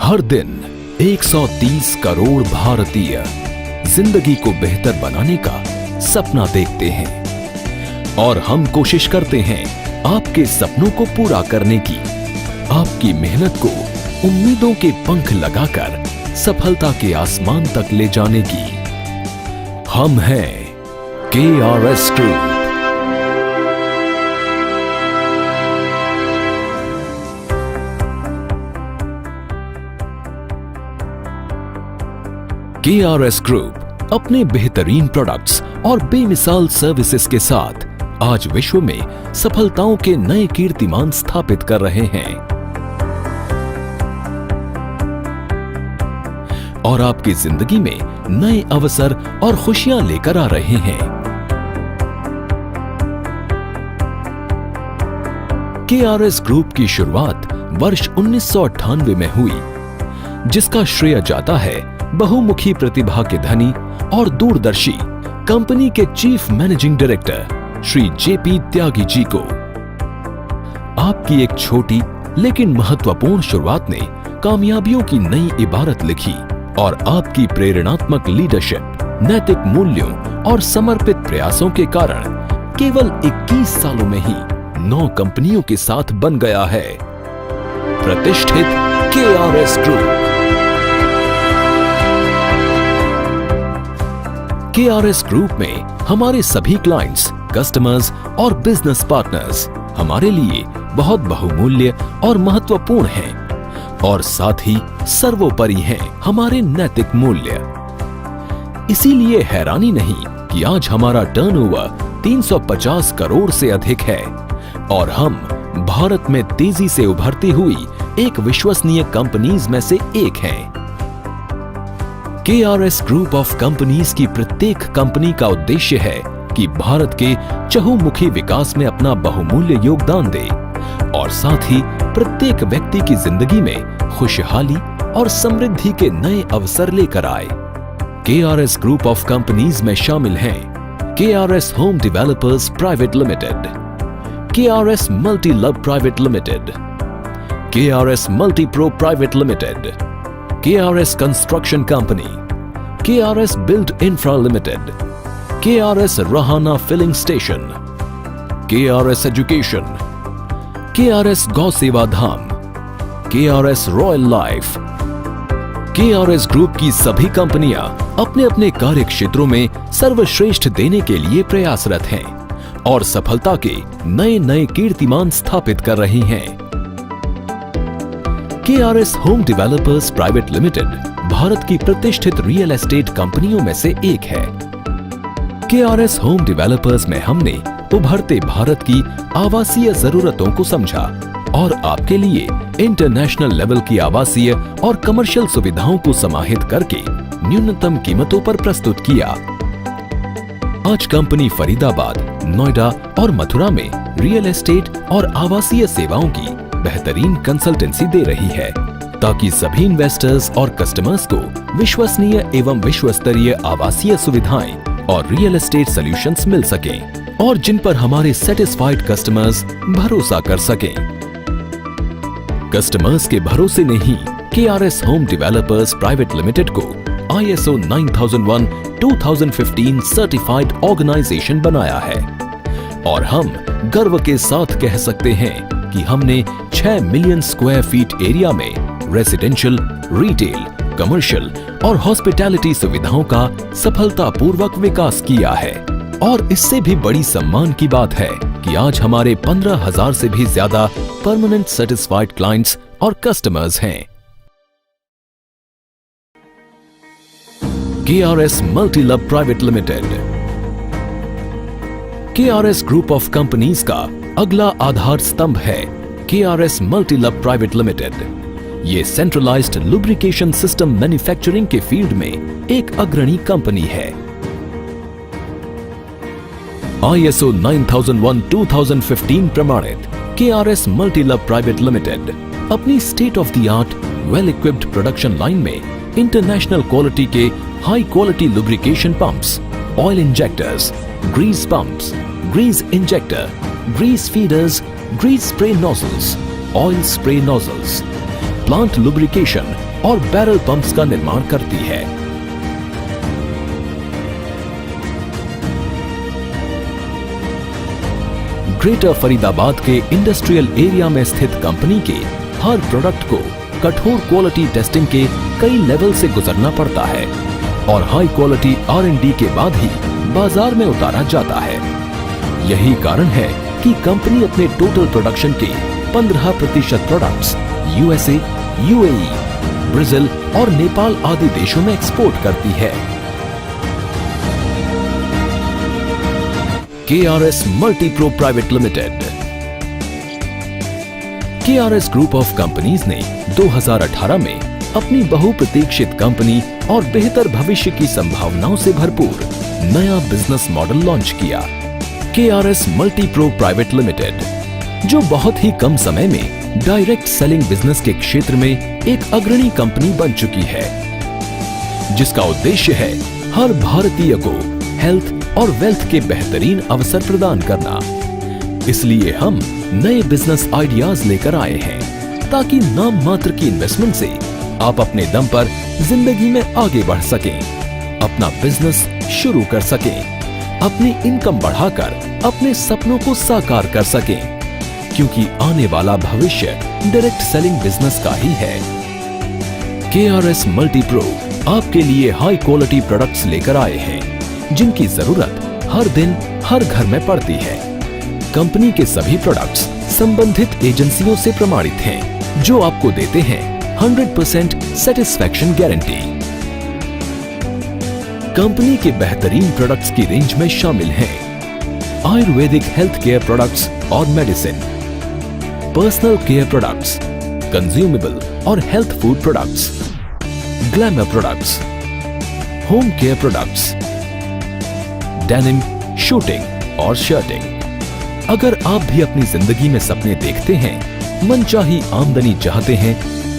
हर दिन 130 करोड़ भारतीय जिंदगी को बेहतर बनाने का सपना देखते हैं और हम कोशिश करते हैं आपके सपनों को पूरा करने की, आपकी मेहनत को उम्मीदों के पंख लगाकर सफलता के आसमान तक ले जाने की। हम हैं KRS ग्रुप। KRS ग्रुप अपने बेहतरीन प्रोडक्ट्स और बेमिसाल सर्विसेज के साथ आज विश्व में सफलताओं के नए कीर्तिमान स्थापित कर रहे हैं और आपकी जिंदगी में नए अवसर और खुशियां लेकर आ रहे हैं। KRS ग्रुप की शुरुआत वर्ष 1998 में हुई, जिसका श्रेय जाता है बहुमुखी प्रतिभा के धनी और दूरदर्शी कंपनी के chief managing director Shri JP Tyagi ji को। आपकी एक छोटी लेकिन महत्वपूर्ण शुरुआत ने कामयाबियों की नई इबारत लिखी और आपकी प्रेरणात्मक लीडरशिप, नैतिक मूल्यों और समर्पित प्रयासों के कारण केवल 21 सालों में ही 9 कंपनियों के साथ बन गया है प्रतिष्ठित KRS ग्रुप। KRS ग्रुप में हमारे सभी क्लाइंट्स, कस्टमर्स और बिजनेस पार्टनर्स हमारे लिए बहुत बहुमूल्य और महत्वपूर्ण हैं और साथ ही सर्वोपरि हैं हमारे नैतिक मूल्य। इसीलिए हैरानी नहीं कि आज हमारा टर्नओवर 350 करोड़ से अधिक है और हम भारत में तेजी से उभरती हुई एक विश्वसनीय कंपनीज में से एक हैं। KRS ग्रुप ऑफ कंपनीज की प्रत्येक कंपनी का उद्देश्य है कि भारत के चहुमुखी विकास में अपना बहुमूल्य योगदान दे और साथ ही प्रत्येक व्यक्ति की जिंदगी में खुशहाली और समृद्धि के नए अवसर लेकर आए। KRS ग्रुप ऑफ कंपनीज में शामिल हैं KRS home developers private limited, KRS multi love private limited, KRS multi pro private limited, KRS construction company, KRS build infra limited, KRS Rahana filling station, KRS education, KRS Gau Seva Dham, KRS royal life. KRS group की सभी कंपनियां अपने अपने कार्य क्षेत्रों में सर्वश्रेष्ठ देने के लिए प्रयासरत हैं और सफलता के नए नए कीर्तिमान स्थापित कर रही हैं। KRS home developers private limited Bharat की प्रतिष्ठित रियल एस्टेट कंपनियों में से एक है। KRS होम डेवलपर्स में हमने उभरते भारत की आवासीय जरूरतों को समझा और आपके लिए इंटरनेशनल लेवल की आवासीय और कमर्शियल सुविधाओं को समाहित करके न्यूनतम कीमतों पर प्रस्तुत किया। आज कंपनी फरीदाबाद, नोएडा और मथुरा में रियल एस्टेट और आवासीय सेवाओं की बेहतरीन कंसल्टेंसी दे रही है ताकि सभी इन्वेस्टर्स और कस्टमर्स को विश्वसनीय एवं विश्वस्तरीय आवासीय सुविधाएं और रियल एस्टेट सॉल्यूशंस मिल सकें और जिन पर हमारे सेटिस्फाइड कस्टमर्स भरोसा कर सकें। कस्टमर्स के भरोसे ने ही KRS home developers private limited को ISO 9001:2015 सर्टिफाइड ऑर्गेनाइजेशन बनाया है और हम गर्व के साथ कह सकते हैं कि हमने 6 मिलियन स्क्वायर फीट एरिया में रेजिडेंशियल, रिटेल, कमर्शियल और हॉस्पिटैलिटी सुविधाओं का सफलतापूर्वक विकास किया है। और इससे भी बड़ी सम्मान की बात है कि आज हमारे 15,000 से भी ज्यादा परमानेंट सेटिस्फाइड क्लाइंट्स और कस्टमर्स हैं। KRS multi love private limited KRS group of companies का अगला आधार स्तंभ है KRS multi love private limited. ये सेंट्रलाइज्ड लुब्रिकेशन सिस्टम मैन्युफैक्चरिंग के फील्ड में एक अग्रणी कंपनी है। ISO 9001:2015 प्रमाणित KRS multi love private limited अपनी state of the art well equipped production line में इंटरनेशनल क्वालिटी के high quality lubrication pumps, oil injectors, grease pumps, Greece injector, grease feeders, grease spray nozzles, oil spray nozzles, plant lubrication और barrel pumps का निर्माण करती है। Greater Faridabad के industrial area में स्थित कंपनी के हर प्रोडक्ट को कठोर क्वालिटी टेस्टिंग के कई लेवल से गुजरना पड़ता है और हाई क्वालिटी R&D के बाद ही बाजार में उतारा जाता है। यही कारण है कि कंपनी अपने टोटल प्रोडक्शन के 15% प्रोडक्ट्स USA, UAE, ब्राजील और नेपाल आदि देशों में एक्सपोर्ट करती है। KRS multi pro private limited. KRS group of companies ने 2018 में अपनी बहुप्रतीक्षित कंपनी और बेहतर भविष्य की संभावनाओं से भरपूर नया बिजनेस मॉडल लॉन्च किया, KRS मल्टीप्रो प्राइवेट लिमिटेड, जो बहुत ही कम समय में डायरेक्ट सेलिंग बिजनेस के क्षेत्र में एक अग्रणी कंपनी बन चुकी है, जिसका उद्देश्य है हर भारतीय को हेल्थ और वेल्थ के बेहतरीन अवसर प्रदान करना। इसलिए हम नए बिजनेस आइडियाज लेकर आए हैं ताकि नाम मात्र की इन्वेस्टमेंट से आप अपने दम पर जिंदगी में आगे बढ़ सकें, अपना बिजनेस शुरू कर सकें, अपनी इनकम बढ़ाकर अपने सपनों को साकार कर सकें, क्योंकि आने वाला भविष्य डायरेक्ट सेलिंग बिजनेस का ही है। KRS मल्टीप्रो आपके लिए हाई क्वालिटी प्रोडक्ट्स लेकर आए हैं जिनकी जरूरत हर दिन हर घर में पड़ती है। कंपनी के सभी प्रोडक्ट्स संबंधित एजेंसियों से प्रमाणित हैं, जो आपको देते हैं 100% सेटिस्फैक्शन गारंटी। कंपनी के बेहतरीन प्रोडक्ट्स की रेंज में शामिल हैं आयुर्वेदिक हेल्थ केयर प्रोडक्ट्स और medicine, personal care products, consumable और health food products, glamour products, home care products, denim, shooting और शर्टिंग। अगर आप भी अपनी जिंदगी में सपने देखते हैं, मनचाही आमदनी चाहते हैं,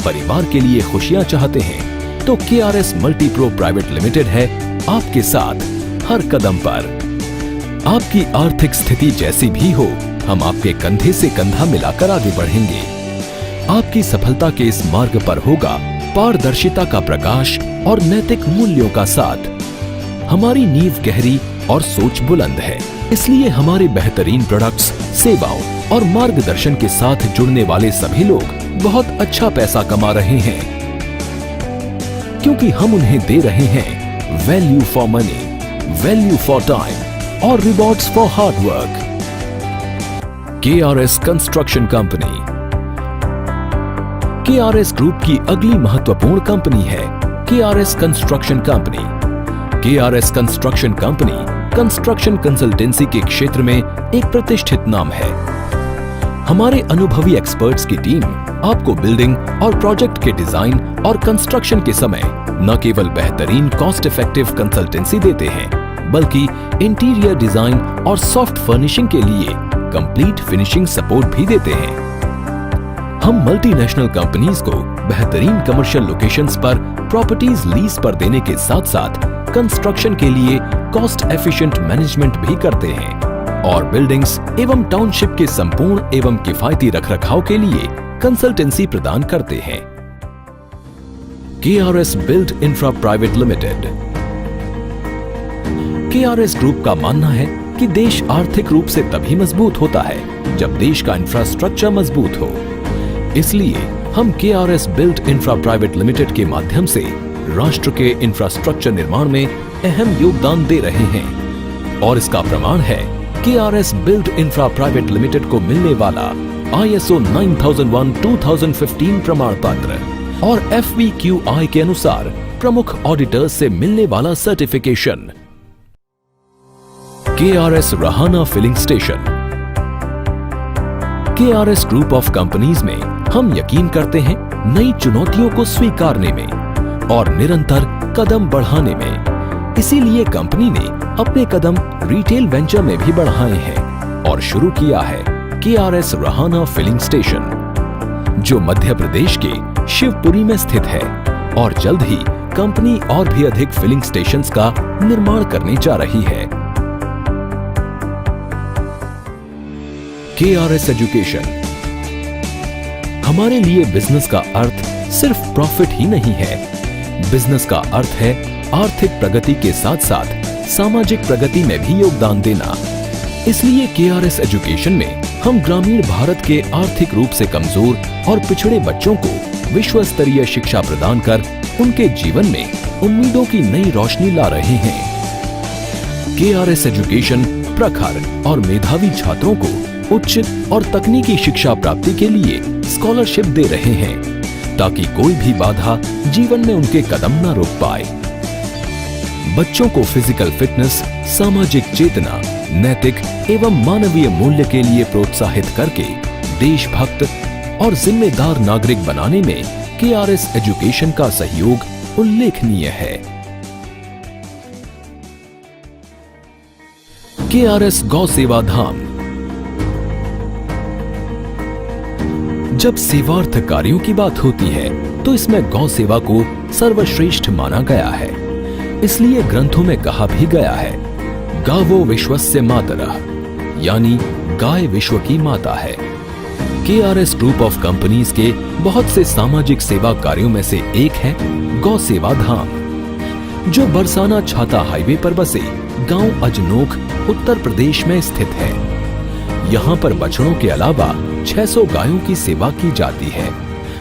परिवार के लिए खुशियां चाहते हैं, तो KRS मल्टीप्रो प्राइवेट लिमिटेड है आपके साथ हर कदम पर। आपकी आर्थिक स्थिति जैसी भी हो, हम आपके कंधे से कंधा मिलाकर आगे बढ़ेंगे। आपकी सफलता के इस मार्ग पर होगा पारदर्शिता का प्रकाश और नैतिक मूल्यों का साथ। हमारी नींव गहरी और सोच बुलंद है, इसलिए हमारे बेहतरीन प्रोडक्ट्स, सेवाओं और मार्गदर्शन के साथ जुड़ने वाले सभी लोग बहुत अच्छा पैसा कमा रहे हैं, क्योंकि हम उन्हें दे रहे हैं value for money, value for time और rewards for hard work. KRS construction company KRS group की अगली महत्वपूर्ण कंपनी है KRS construction company. KRS construction company construction consultancy के क्षेत्र में एक प्रतिष्ठित नाम है। हमारे अनुभवी एक्सपर्ट्स की टीम आपको बिल्डिंग और प्रोजेक्ट के डिजाइन और कंस्ट्रक्शन के समय न केवल बेहतरीन कॉस्ट इफेक्टिव कंसल्टेंसी देते हैं, बल्कि इंटीरियर डिजाइन और सॉफ्ट फर्निशिंग के लिए कंप्लीट फिनिशिंग सपोर्ट भी देते हैं। हम मल्टीनेशनल कंपनीज को बेहतरीन कमर्शियल लोकेशंस पर प्रॉपर्टीज लीज पर देने के साथ साथ कंस्ट्रक्शन के लिए कॉस्ट एफिशिएंट मैनेजमेंट भी करते हैं और बिल्डिंग्स एवं टाउनशिप के संपूर्ण एवं किफायती रखरखाव के लिए कंसल्टेंसी प्रदान करते हैं। KRS build infra private limited. KRS group का मानना है कि देश आर्थिक रूप से तभी मजबूत होता है जब देश का इंफ्रास्ट्रक्चर मजबूत हो। इसलिए हम KRS build infra private limited के माध्यम से राष्ट्र के इंफ्रास्ट्रक्चर निर्माण में अहम योगदान दे रहे हैं और इसका प्रमाण है KRS build infra private limited को मिलने वाला ISO 9001:2015 प्रमाण पत्र और FVQI के अनुसार प्रमुख ऑडिटर्स से मिलने वाला certification. KRS Rahana filling station. KRS group of companies में हम यकीन करते हैं नई चुनौतियों को स्वीकारने में और निरंतर कदम बढ़ाने में। इसीलिए कंपनी ने अपने कदम रिटेल वेंचर में भी बढ़ाए हैं और शुरू किया है KRS रहाना फिलिंग स्टेशन, जो मध्य प्रदेश के शिवपुरी में स्थित है और जल्द ही कंपनी और भी अधिक फिलिंग स्टेशंस का निर्माण करने जा रही है। KRS education. हमारे लिए बिजनेस का अर्थ सिर्फ प्रॉफिट ही नहीं है। बिजनेस का अर्थ है आर्थिक प्रगति के साथ साथ सामाजिक प्रगति में भी योगदान देना। इसलिए केआरएस एजुकेशन में हम ग्रामीण भारत के आर्थिक रूप से कमजोर और पिछड़े बच्चों को विश्व स्तरीय शिक्षा प्रदान कर उनके जीवन में उम्मीदों की नई रोशनी ला रहे हैं। केआरएस एजुकेशन प्रखर और मेधावी छात्रों को उच्च और तकनीकी शिक्षा प्राप्ति के लिए स्कॉलरशिप दे रहे हैं ताकि कोई भी बाधा जीवन में उनके कदम न रोक पाए। बच्चों को फिजिकल फिटनेस, सामाजिक चेतना, नैतिक एवं मानवीय मूल्य के लिए प्रोत्साहित करके देशभक्त और जिम्मेदार नागरिक बनाने में केआरएस एजुकेशन का सहयोग उल्लेखनीय है। केआरएस गौ सेवा धाम। जब सेवार्थ कार्यों की बात होती है तो इसमें गौ सेवा को सर्वश्रेष्ठ माना गया है। इसलिए ग्रंथों में कहा भी गया है, गावो विश्वस्य मातरः, यानी गाय विश्व की माता है। केआरएस ग्रुप ऑफ कंपनीज के बहुत से सामाजिक सेवा कार्यों में से एक है गौ सेवा धाम, जो बरसाना छाता हाईवे पर बसे गांव अजनोख उत्तर प्रदेश में स्थित है। यहाँ पर बछड़ों के अलावा 600 गायों की सेवा की जाती है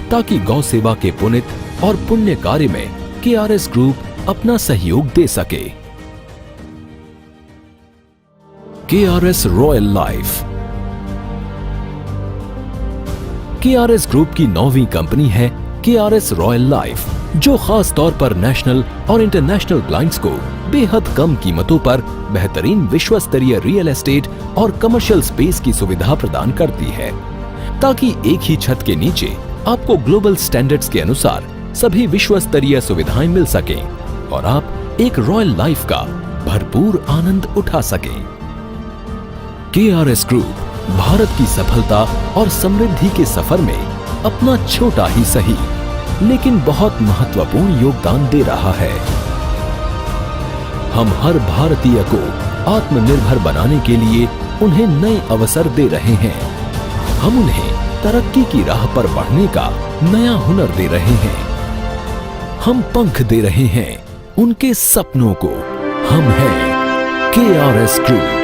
ताकि गौ सेवा के पुनित और पुण्य कार्य में केआरएस ग्रुप अपना सहयोग दे सके। KRS royal life. KRS group की 9वीं कंपनी है केआरएस रॉयल लाइफ, जो खास तौर पर नेशनल और इंटरनेशनल क्लाइंट्स को बेहद कम कीमतों पर बेहतरीन विश्व स्तरीय रियल एस्टेट और कमर्शियल स्पेस की सुविधा प्रदान करती है ताकि एक ही छत के नीचे आपको ग्लोबल स्टैंडर्ड्स के अनुसार सभी विश्व स्तरीय सुविधाएं मिल सकें और आप एक रॉयल लाइफ का भरपूर आनंद उठा सकें। केआरएस ग्रुप भारत की सफलता और समृद्धि के सफर में अपना छोटा ही सही लेकिन बहुत महत्वपूर्ण योगदान दे रहा है। हम हर भारतीय को आत्मनिर्भर बनाने के लिए उन्हें नए अवसर दे रहे हैं। हम उन्हें तरक्की की राह पर बढ़ने का नया हुनर दे रहे हैं। हम पंख दे रहे हैं उनके सपनों को। हम हैं केआरएस ग्रुप।